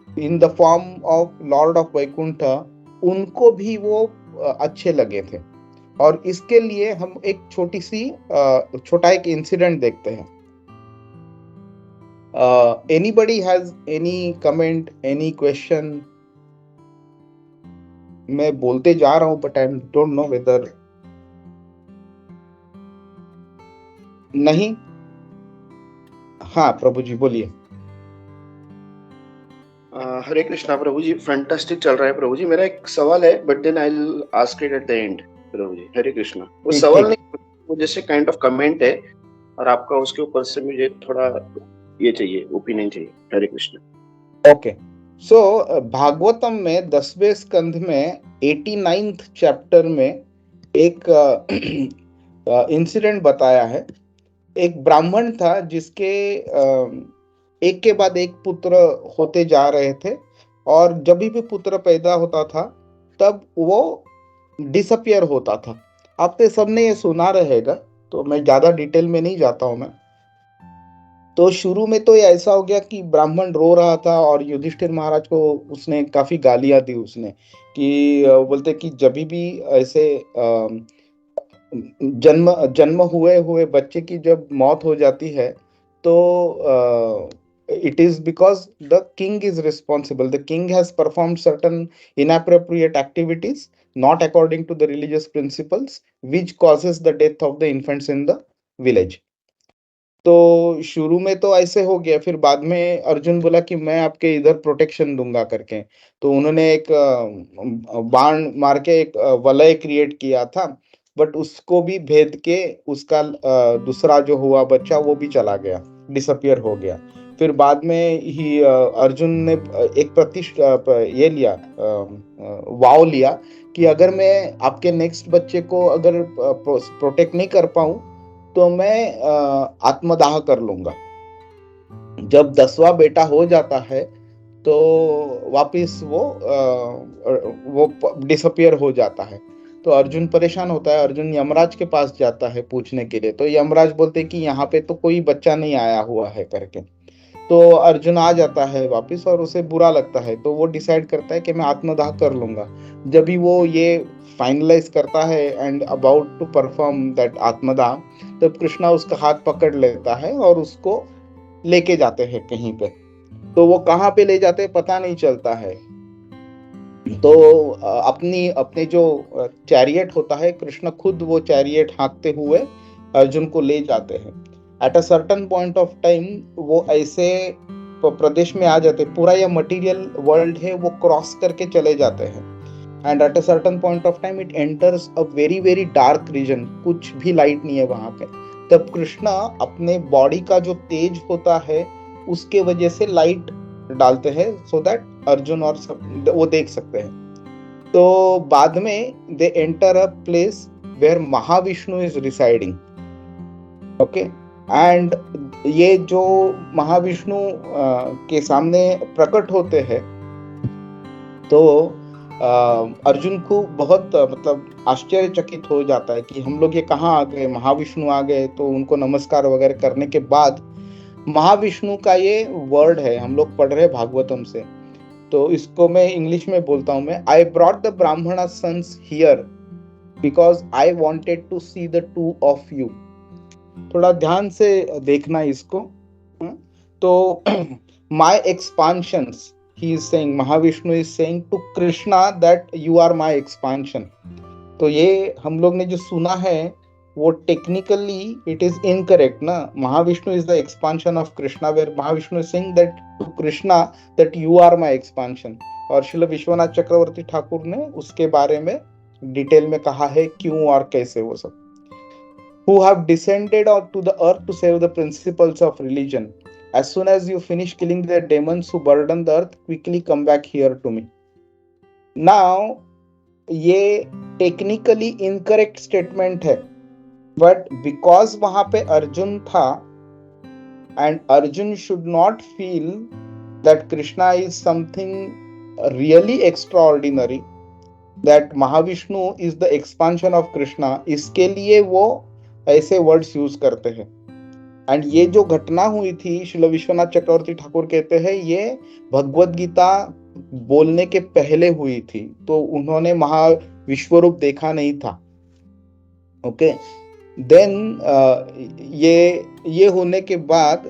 in the form of lord of Vaikuntha, उनको भी वो अच्छे लगे थे। और इसके लिए हम एक छोटा एक इंसिडेंट देखते हैं। Anybody has any comment, any question? मैं बोलते जा रहा हूं but I don't know whether. नहीं, हाँ प्रभु जी बोलिए। हरे कृष्णा प्रभु जी, फैंटास्टिक चल रहा है प्रभु जी। मेरा एक सवाल है, but then I will ask it at the end Prabhu ji. Hare Krishna. वो सवाल नहीं, वो जैसे काइंड ऑफ कमेंट है, और आपका उसके ऊपर से मुझे थोड़ा ये चाहिए, ओपिनियन चाहिए। हरे कृष्णा। ओके, सो भागवतम में 10वें स्कंध में 89th चैप्टर में एक इंसिडेंट बताया है। एक ब्राह्मण था जिसके एक के बाद एक पुत्र होते जा रहे थे, और जब भी पुत्र पैदा होता था तब वो डिसअपियर होता था। आपने सबने ये सुना रहेगा, तो मैं ज्यादा डिटेल में नहीं जाता हूं मैं। तो शुरू में तो ये ऐसा हो गया कि ब्राह्मण रो रहा था, और युधिष्ठिर महाराज को उसने काफी गालियां दी उसने, कि बोलते कि जब भी ऐसे जन्म हुए हुए बच्चे की जब मौत हो जाती है तो it is because the king is responsible. The king has performed certain inappropriate activities not according to the religious principles, which causes the death of the infants in the village. तो शुरू में तो ऐसे हो गया, फिर बाद में अर्जुन बोला कि मैं आपके इधर प्रोटेक्शन दूंगा करके। तो उन्होंने एक बाण मार के एक वलय क्रिएट किया था, बट उसको भी भेद के उसका दूसरा जो हुआ बच्चा वो भी चला गया, डिसअपियर हो गया। फिर बाद में ही अर्जुन ने एक ये लिया, वाव लिया कि अगर मैं आपके नेक्स्ट बच्चे को अगर प्रोटेक्ट नहीं कर पाऊं तो मैं आत्मदाह कर लूंगा। जब 10वां बेटा हो जाता है तो वापिस वो डिसअपियर हो जाता है। तो अर्जुन परेशान होता है, अर्जुन यमराज के पास जाता है पूछने के लिए। तो यमराज बोलते कि यहाँ पे तो कोई बच्चा नहीं आया हुआ है करके। तो अर्जुन आ जाता है वापिस और उसे बुरा लगता है, तो वो डिसाइड करता है कि मैं आत्मदाह कर लूंगा। जब भी वो ये फाइनलाइज करता है and about to perform that आत्मदाह, तब कृष्णा उसका हाथ पकड़ लेता है और उसको लेके जाते हैं कहीं पे। तो वो कहाँ पे ले जाते हैं पता नहीं चलता है। तो अपने जो चैरियट होता है, कृष्ण खुद वो चैरियट हाँकते हुए अर्जुन को ले जाते हैं। At a certain point of time वो ऐसे प्रदेश में आ जाते, पूरा ये मटेरियल वर्ल्ड है वो क्रॉस करके चले जाते हैं। And at a certain point of time it enters a very very dark region, कुछ भी लाइट नहीं है वहां पे। तब कृष्णा अपने बॉडी का जो तेज होता है उसके वजह से लाइट डालते हैं, सो दैट अर्जुन और सब वो देख सकते हैं। तो बाद में they enter a place where Mahavishnu is residing. Okay, and ये जो महाविष्णु के सामने प्रकट होते हैं तो अर्जुन को बहुत मतलब आश्चर्यचकित हो जाता है कि हम लोग ये कहाँ आ गए, महाविष्णु आ गए। तो उनको नमस्कार वगैरह करने के बाद, महाविष्णु का ये वर्ड है, हम लोग पढ़ रहे भागवतम से, तो इसको मैं इंग्लिश में बोलता हूँ मैं। I brought the Brahmin sons here because I wanted to see the two of you. थोड़ा ध्यान से देखना इसको। तो माई एक्सपांशंस, he is saying, Mahavishnu is saying to Krishna that you are my expansion। तो ये हम लोग ने जो सुना है वो टेक्निकली इट इज इनकरेक्ट ना। Mahavishnu is the expansion of Krishna, where Mahavishnu is saying that to Krishna that you are my expansion. और श्रील विश्वनाथ चक्रवर्ती ठाकुर ने उसके बारे में डिटेल में कहा है क्यों और कैसे वो सब। Who have descended to the earth to save the principles of religion. As soon as you finish killing the demons who burden the earth, quickly come back here to me. Now, ये technically incorrect statement है, but because वहां पे अर्जुन था and Arjun should not feel that Krishna is something really extraordinary, that Mahavishnu is the expansion of Krishna, इसके लिए वो ऐसे words use करते हैं। एंड ये जो घटना हुई थी, श्रील विश्वनाथ चक्रवर्ती ठाकुर कहते हैं ये भगवद गीता बोलने के पहले हुई थी, तो उन्होंने महाविश्वरूप देखा नहीं था। ओके, देन ये होने के बाद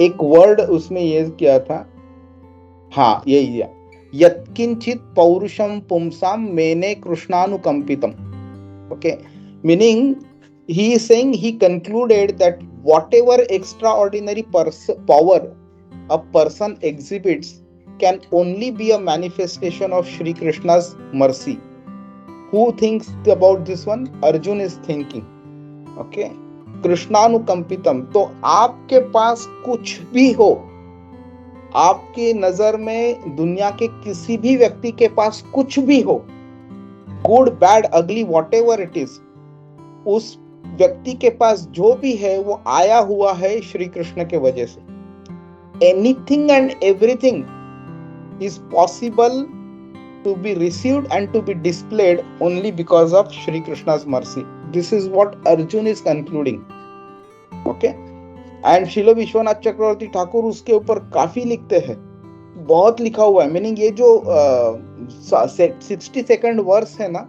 एक वर्ड उसमें ये किया था, हाँ यही है, यत्किंचित पौरुषम पुंसाम मेने कृष्णानुकंपितम। Okay, meaning he is saying, he concluded that whatever extraordinary power a person exhibits can only be a manifestation of Shri Krishna's mercy. Who thinks about this one? Arjun is thinking. Okay, कृष्णानुकंपितम, तो आपके पास कुछ भी हो, आपके नजर में दुनिया के किसी भी व्यक्ति के पास कुछ भी हो, गुड बैड अगली वॉट एवर इट इज, उस व्यक्ति के पास जो भी है वो आया हुआ है श्री कृष्ण के वजह से। Anything and everything is possible to be received and to be displayed only because of Shri Krishna's mercy. This is what Arjun is concluding. Okay, and Srila Vishwanath Chakravarti Thakur उसके ऊपर काफी लिखते हैं बहुत लिखा हुआ है। मीनिंग ये जो 62nd वर्स है ना,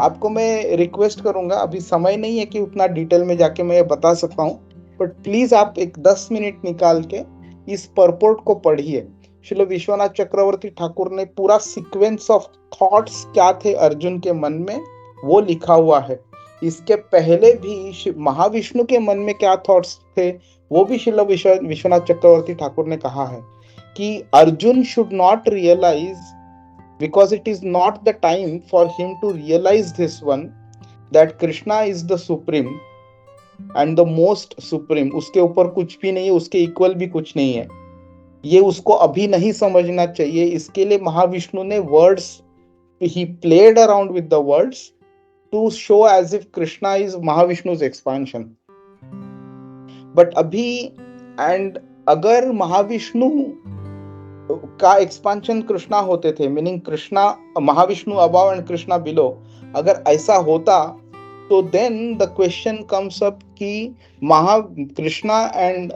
आपको मैं रिक्वेस्ट करूंगा, अभी समय नहीं है कि उतना डिटेल में जाके मैं बता सकता हूँ, बट प्लीज आप एक 10 मिनट निकाल के इस परपोर्ट को पढ़िए। श्रील विश्वनाथ चक्रवर्ती ठाकुर ने पूरा सीक्वेंस ऑफ थॉट्स क्या थे अर्जुन के मन में वो लिखा हुआ है। इसके पहले भी महाविष्णु के मन में क्या थॉट्स थे वो भी श्रील विश्वनाथ चक्रवर्ती ठाकुर ने कहा है कि Arjun should not realise, because it is not the time for him to realize this one, that Krishna is the supreme and the most supreme, उसके ऊपर कुछ भी नहीं है, उसके इक्वल भी कुछ नहीं है, ये उसको अभी नहीं समझना चाहिए। इसके लिए महाविष्णु ने words, he played around with the words to show as if Krishna is महाविष्णु's expansion. but अभी and अगर महाविष्णु का एक्सपांशन कृष्णा होते थे, meaning Krishna Mahavishnu above and Krishna below, अगर ऐसा होता तो then the question comes up कि Krishna and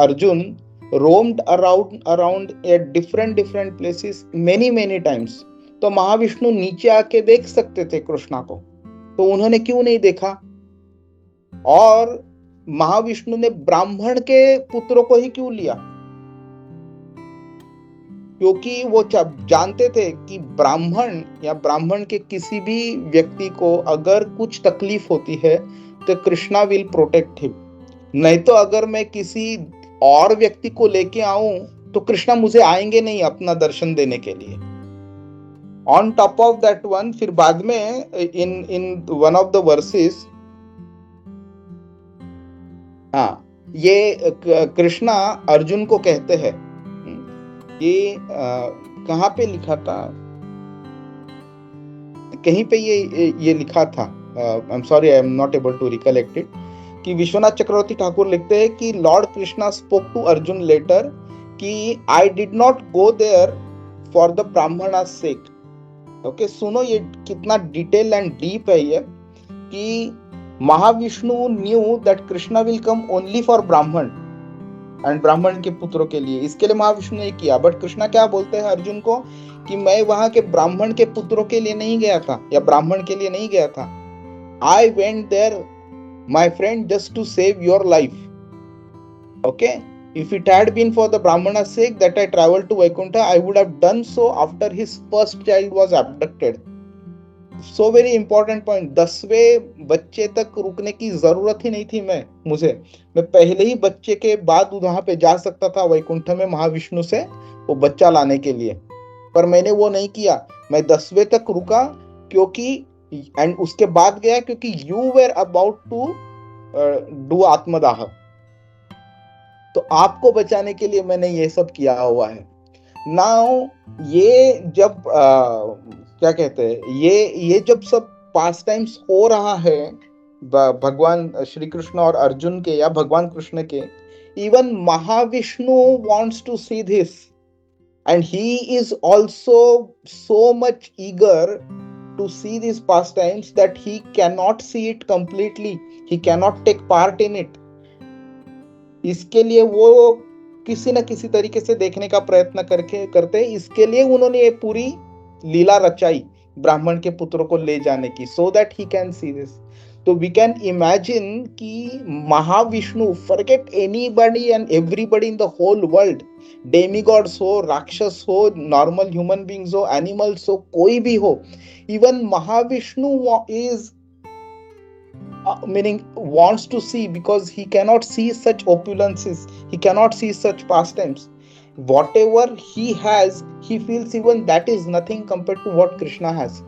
Arjun roamed around at different places many times. तो महाविष्णु नीचे आके देख सकते थे कृष्णा को, तो उन्होंने क्यों नहीं देखा? और महाविष्णु ने ब्राह्मण के पुत्रों को ही क्यों लिया? क्योंकि वो जानते थे कि ब्राह्मण या ब्राह्मण के किसी भी व्यक्ति को अगर कुछ तकलीफ होती है तो कृष्णा विल प्रोटेक्ट हिम। नहीं तो अगर मैं किसी और व्यक्ति को लेके आऊं तो कृष्णा मुझे आएंगे नहीं अपना दर्शन देने के लिए। On top of that one, फिर बाद में in one of the versus, ये कृष्णा अर्जुन को कहते हैं, ये कहाँ पे लिखा था, कहीं पे ये लिखा था, I am sorry I am not able to recollect it, कि विश्वनाथ चक्रवर्ती ठाकुर लिखते हैं कि lord Krishna spoke to Arjun later कि I did not go there for the brahmin sake. Okay, सुनो ये कितना डिटेल एंड डीप है ये, कि Mahavishnu knew that Krishna will come only for ब्राह्मण एंड ब्राह्मण के पुत्रों के लिए, इसके लिए महाविष्णु ने किया। बट कृष्णा क्या बोलते हैं अर्जुन को कि मैं वहां के ब्राह्मण के पुत्रों के लिए नहीं गया था या ब्राह्मण के लिए नहीं गया था। I went there my friend just to save your life. Okay, if it had been for the brahmana's sake that I traveled to Vaikuntha, I would have done so after his first child was abducted. So very important point, 10वें बच्चे तक रुकने की जरूरत ही नहीं थी मुझे। मैं पहले ही बच्चे के बाद वहां पे जा सकता था वैकुंठ में महाविष्णु से वो बच्चा लाने के लिए, पर मैंने वो नहीं किया। मैं 10वें तक रुका क्योंकि एंड उसके बाद गया क्योंकि you were about to do आत्मदाह, तो आपको बचाने के लिए मैंने ये सब किया हुआ है। नाउ ये जब क्या कहते हैं, ये जब सब पास टाइम्स हो रहा है भगवान श्री कृष्ण और अर्जुन के या भगवान कृष्ण के, even Mahavishnu wants to see this and he is also so much eager to see this pastimes that he can not see it completely, he can not take part in it. इसके लिए वो किसी न किसी तरीके से देखने का प्रयत्न करते, इसके लिए उन्होंने ये पूरी लीला रचाई ब्राह्मण के पुत्रों को ले जाने की, so that he can see this. तो वी कैन इमेजिन कि Mahavishnu, forget anybody and everybody in the whole world, demigods हो, राक्षस हो, नॉर्मल ह्यूमन बीइंग्स हो, एनिमल्स हो, कोई भी हो, even Mahavishnu is meaning wants to see, because he cannot see such opulences, he cannot see such pastimes. Whatever he has, he feels even that is nothing compared to what Krishna has.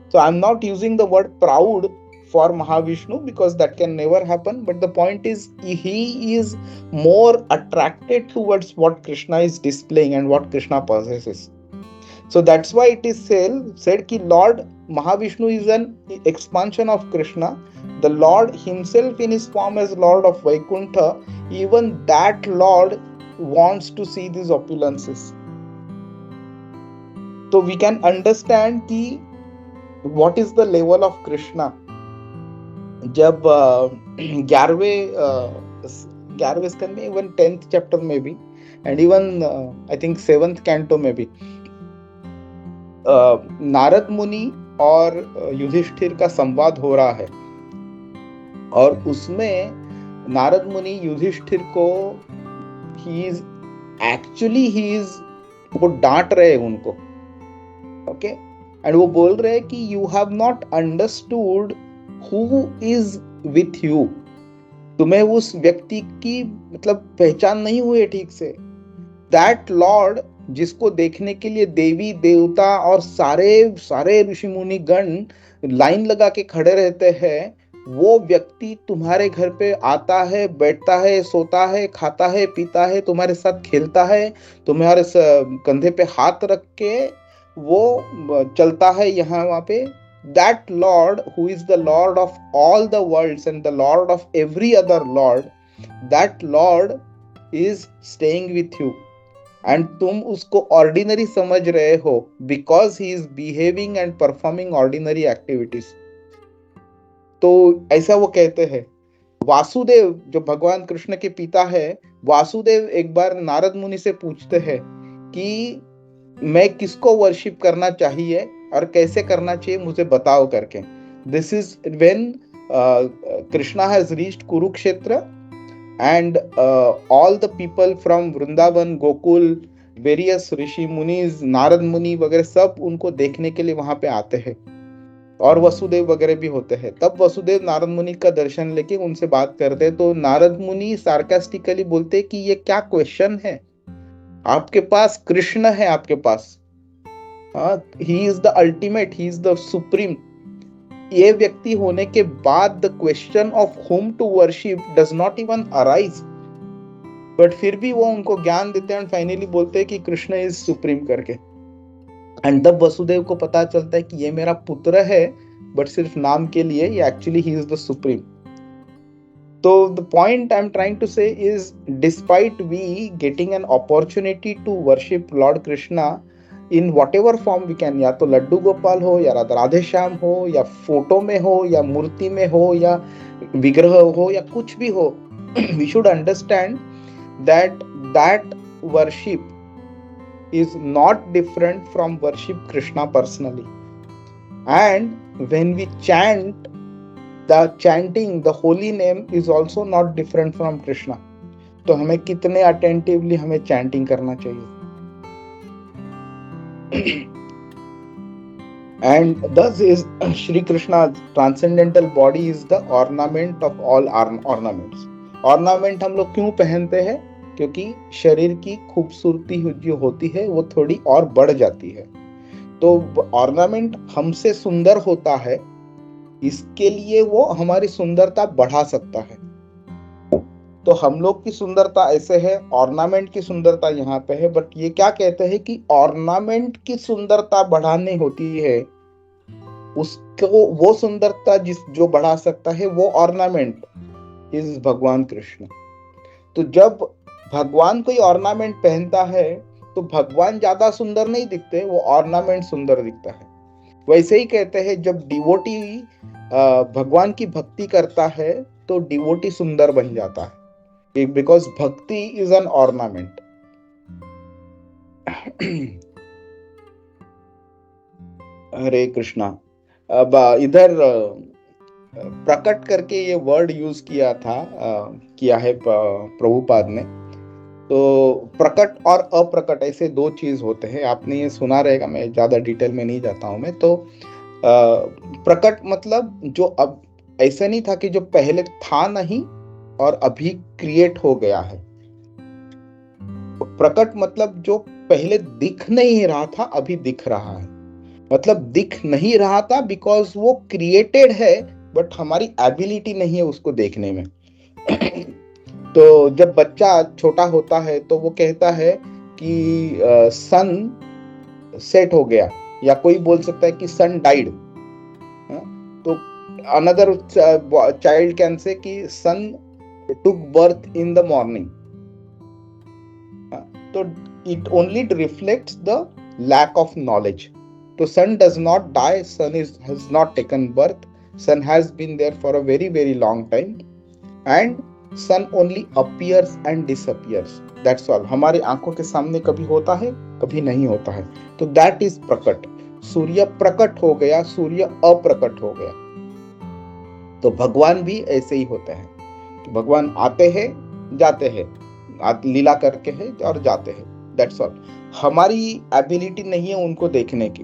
So I'm not using the word proud for Mahavishnu because that can never happen, but the point is he is more attracted towards what Krishna is displaying and what Krishna possesses. So that's why it is said कि Lord Mahavishnu is an expansion of Krishna. The Lord himself in his form as Lord of Vaikuntha, even that Lord wants to see these opulences. So we can understand कि what is the level of Krishna. जब 11वें स्कंद में, even 10th chapter में भी and even I think 7th canto में भी नारद मुनि और युधिष्ठिर का संवाद हो रहा है, और उसमें नारद मुनि युधिष्ठिर को वो डांट रहे हैं उनको, ओके, एंड वो बोल रहे हैं कि you have not understood who is with you, तुम्हें उस व्यक्ति की मतलब पहचान नहीं हुई ठीक से। दैट लॉर्ड जिसको देखने के लिए देवी देवता और सारे ऋषि मुनि गण लाइन लगा के खड़े रहते हैं, वो व्यक्ति तुम्हारे घर पे आता है, बैठता है, सोता है, खाता है, पीता है, तुम्हारे साथ खेलता है, तुम्हारे कंधे पे हाथ रख के वो चलता है यहाँ वहां पे। That Lord who is the Lord of all the worlds and the Lord of every other Lord, that Lord is staying with you, and तुम उसको ordinary समझ रहे हो because he is behaving and performing ordinary activities। तो ऐसा वो कहते हैं। वासुदेव जो भगवान कृष्ण के पिता है, वासुदेव एक बार नारद मुनि से पूछते हैं कि मैं किसको वर्शिप करना चाहिए और कैसे करना चाहिए, मुझे बताओ करके। This is when Krishna has reached Kurukshetra and all the people from Vrindavan, Gokul, various rishi munis, Narad Muni वगैरह सब उनको देखने के लिए वहां पे आते हैं, और वसुदेव वगैरह भी होते हैं। तब वसुदेव नारद मुनि का दर्शन लेके उनसे बात करते हैं, तो नारद मुनि सार्कास्टिकली बोलते हैं कि ये क्या क्वेश्चन है, आपके पास कृष्ण है, आपके पास he is the ultimate, he is the supreme. ये व्यक्ति होने के बाद the question of whom to worship does not even arise, but फिर भी वो उनको ज्ञान देते हैं, फाइनली बोलते हैं कि कृष्ण इज सुप्रीम करके। एंड तब वसुदेव को पता चलता है कि ये मेरा पुत्र है, बट सिर्फ नाम के लिए, ये actually he is the supreme. So the point I'm trying to say is, despite we getting an opportunity to worship Lord Krishna in whatever form we can, या तो लड्डू गोपाल हो, या राधे श्याम हो, या फोटो में हो, या मूर्ति में हो, या विग्रह हो, या कुछ भी हो, we should understand that worship is not different from worship Krishna personally. And when we chant, the chanting the holy name is also not different from Krishna. तो हमें कितने attentively हमें chanting करना चाहिए। And thus is Shri Krishna's transcendental body is the ornament of all ornaments. Ornament हम लोग क्यों पहनते हैं? क्योंकि शरीर की खूबसूरती जो होती है वो थोड़ी और बढ़ जाती है। तो ornament हमसे सुंदर होता है, इसके लिए वो हमारी सुंदरता बढ़ा सकता है। तो हम लोग की सुंदरता ऐसे है, ऑर्नामेंट की सुंदरता यहाँ पे है, बट ये क्या कहते हैं कि ऑर्नामेंट की सुंदरता बढ़ानी होती है, उसको वो सुंदरता जो बढ़ा सकता है वो ऑर्नामेंट इज भगवान कृष्ण। तो जब भगवान कोई ऑर्नामेंट पहनता है तो भगवान ज्यादा सुंदर नहीं दिखते, वो ऑर्नामेंट सुंदर दिखता है। वैसे ही कहते हैं जब डिवोटी भगवान की भक्ति करता है तो डिवोटी सुंदर बन जाता है, बिकॉज भक्ति इज एन ऑर्नामेंट। हरे कृष्णा। अब इधर प्रकट करके ये वर्ड यूज किया है प्रभुपाद ने। तो प्रकट और अप्रकट ऐसे दो चीज होते हैं, आपने ये सुना रहेगा, मैं ज्यादा डिटेल में नहीं जाता हूं मैं। तो प्रकट मतलब जो अब ऐसा नहीं था कि जो पहले था नहीं और अभी क्रिएट हो गया है। प्रकट मतलब जो पहले दिख नहीं रहा था अभी दिख रहा है, मतलब दिख नहीं रहा था बिकॉज वो क्रिएटेड है, बट हमारी एबिलिटी नहीं है उसको देखने में। तो जब बच्चा छोटा होता है तो वो कहता है कि सन सेट हो गया, या कोई बोल सकता है कि सन डाइड। तो अनदर चाइल्ड कैन से कि sun took birth in the morning. तो it only reflects the lack of knowledge. तो sun does not die, sun has not taken birth, sun has been there for a very very long time, and sun only appears and disappears, that's all. हमारे आंखों के सामने कभी होता है, कभी नहीं होता है, तो दैट इज प्रकट। सूर्य प्रकट हो गया, सूर्य अप्रकट हो गया। तो भगवान भी ऐसे ही होते हैं, तो भगवान आते हैं, जाते हैं, लीला करके है और जाते हैं, दैट्स ऑल। हमारी एबिलिटी नहीं है उनको देखने की।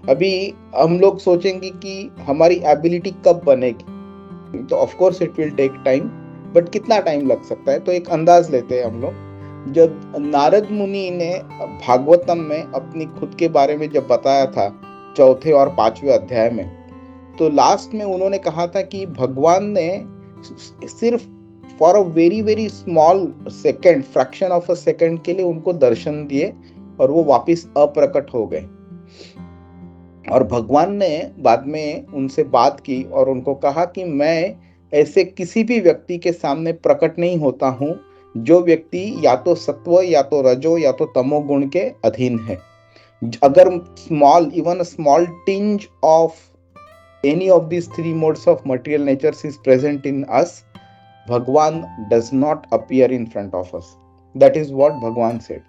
अभी हम लोग सोचेंगे कि हमारी एबिलिटी कब बनेगी, तो of course it will take time, but कितना टाइम लग सकता है, तो एक अंदाज लेते हैं हम लोग। जब नारद मुनि ने भागवतम में अपनी खुद के बारे में जब बताया था 4 और 5वें अध्याय में, तो लास्ट में उन्होंने कहा था कि भगवान ने सिर्फ for a very very small second, fraction of a second के लिए उनको दर्शन दिए और वो वापस अप्रकट हो गए। और भगवान ने बाद में उनसे बात की और उनको कहा कि मैं ऐसे किसी भी व्यक्ति के सामने प्रकट नहीं होता हूं जो व्यक्ति या तो सत्व या तो रजो या तो तमो गुण के अधीन है। अगर small, even small tinge of any of these 3 modes of material natures is present in us, Bhagwan does not appear in front of us. That is what Bhagwan said.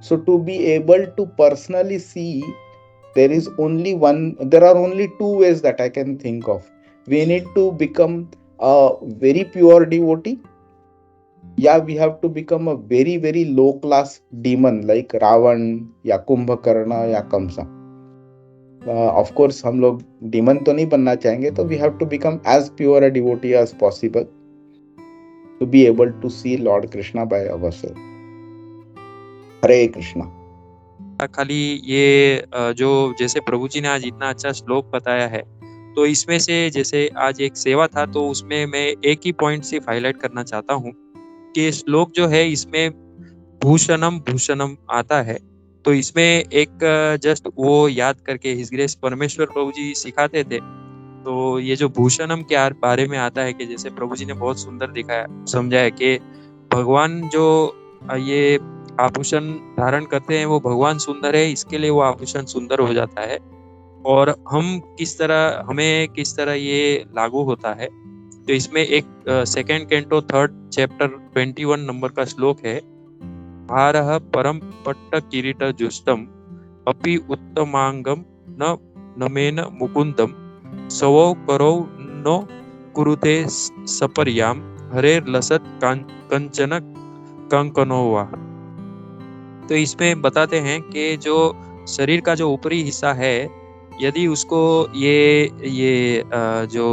So to be able to personally see, there are only 2 ways that I can think of. We need to become a very pure devotee, या we have to become a very very low class demon like Ravan या कुंभकर्ण या कंसा। Of course हम लोग demon तो नहीं बनना चाहेंगे, तो we have to become as pure a devotee as possible to be able to see lord Krishna by ourselves. Hare Krishna. खाली ये जो जैसे प्रभु जी ने आज इतना अच्छा श्लोक बताया है, तो इसमें से जैसे आज एक सेवा था, तो उसमें मैं एक ही पॉइंट सिर्फ हाईलाइट करना चाहता हूँ कि श्लोक जो है इसमें भूषणम भूषणम आता है। तो इसमें एक जस्ट वो याद करके हिज ग्रेस परमेश्वर प्रभु जी सिखाते थे। तो ये जो भूषणम के बारे में आता है कि जैसे प्रभु जी ने बहुत सुंदर दिखाया, समझाया कि भगवान जो ये आभूषण धारण करते हैं वो भगवान सुंदर है, इसके लिए वो आभूषण सुंदर हो जाता है। और हमें किस तरह ये लागू होता है, तो इसमें एक 2nd canto 3rd chapter 21 number का श्लोक है। भारः परम पट्ट किरीट जुष्टम अपि उत्तमांगम न नमेन मुकुंदम सवौ करौ नो कुरुते सपर्याम हरेर लसत कंचन कंकनोवा। तो इसमें बताते हैं कि जो शरीर का जो ऊपरी हिस्सा है, यदि उसको ये जो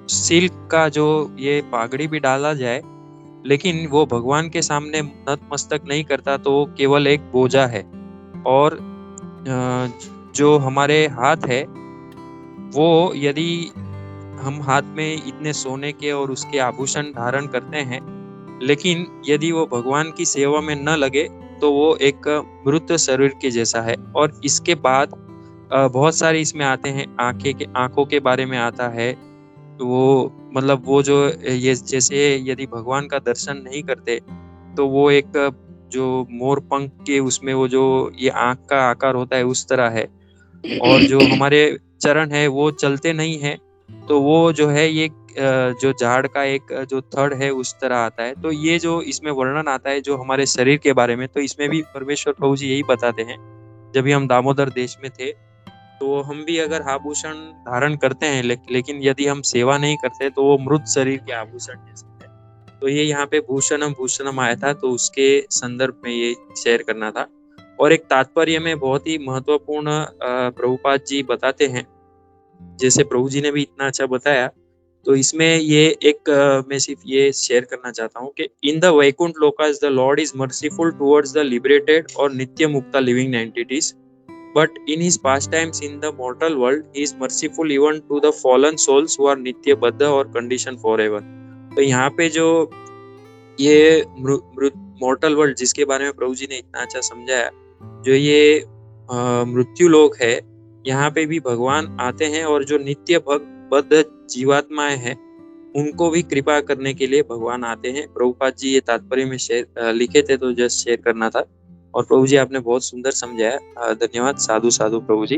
सिल्क का जो ये पागड़ी भी डाला जाए, लेकिन वो भगवान के सामने नतमस्तक नहीं करता, तो वो केवल एक बोझा है। और जो हमारे हाथ है, वो यदि हम हाथ में इतने सोने के और उसके आभूषण धारण करते हैं, लेकिन यदि वो भगवान की सेवा में न लगे, तो वो एक मृत शरीर के जैसा है। और इसके बाद बहुत सारे इसमें आते हैं, आंखों के बारे में आता है। तो वो मतलब वो जो ये जैसे यदि भगवान का दर्शन नहीं करते, तो वो एक जो मोर पंख के उसमें वो जो ये आंख का आकार होता है उस तरह है। और जो हमारे चरण है वो चलते नहीं है, तो वो जो है ये जो झाड़ का एक जो थड़ है उस तरह आता है। तो ये जो इसमें वर्णन आता है जो हमारे शरीर के बारे में, तो इसमें भी परमेश्वर प्रभु जी यही बताते हैं। जब भी हम दामोदर देश में थे, तो हम भी अगर आभूषण धारण करते हैं, लेकिन यदि हम सेवा नहीं करते, तो वो मृत शरीर के आभूषण जैसे है। तो ये यहाँ पे भूषणम भूषणम आया था, तो उसके संदर्भ में ये शेयर करना था। और एक तात्पर्य में बहुत ही महत्वपूर्ण प्रभुपाद जी बताते हैं, जैसे प्रभु जी ने भी इतना अच्छा बताया। तो इसमें ये एक मैं सिर्फ ये शेयर करना चाहता हूँ कि in the Vaikuntha lokas the lord is merciful towards the liberated और nitya mukta living entities, but in his pastimes in the mortal world he is merciful even to the fallen souls who are nitya baddha और condition forever. तो यहाँ पे जो ये मॉर्टल world जिसके बारे में प्रभु जी ने इतना अच्छा समझाया, जो ये मृत्यु लोक है, यहाँ पे भी भगवान आते हैं और जो नित्य बद्ध जीवात्माएं हैं उनको भी कृपा करने के लिए भगवान आते हैं। प्रभुपाद जी ये तात्पर्य में लिखे थे, तो जस्ट शेयर करना था। और प्रभु जी आपने बहुत सुंदर समझाया, धन्यवाद। साधु साधु प्रभु जी।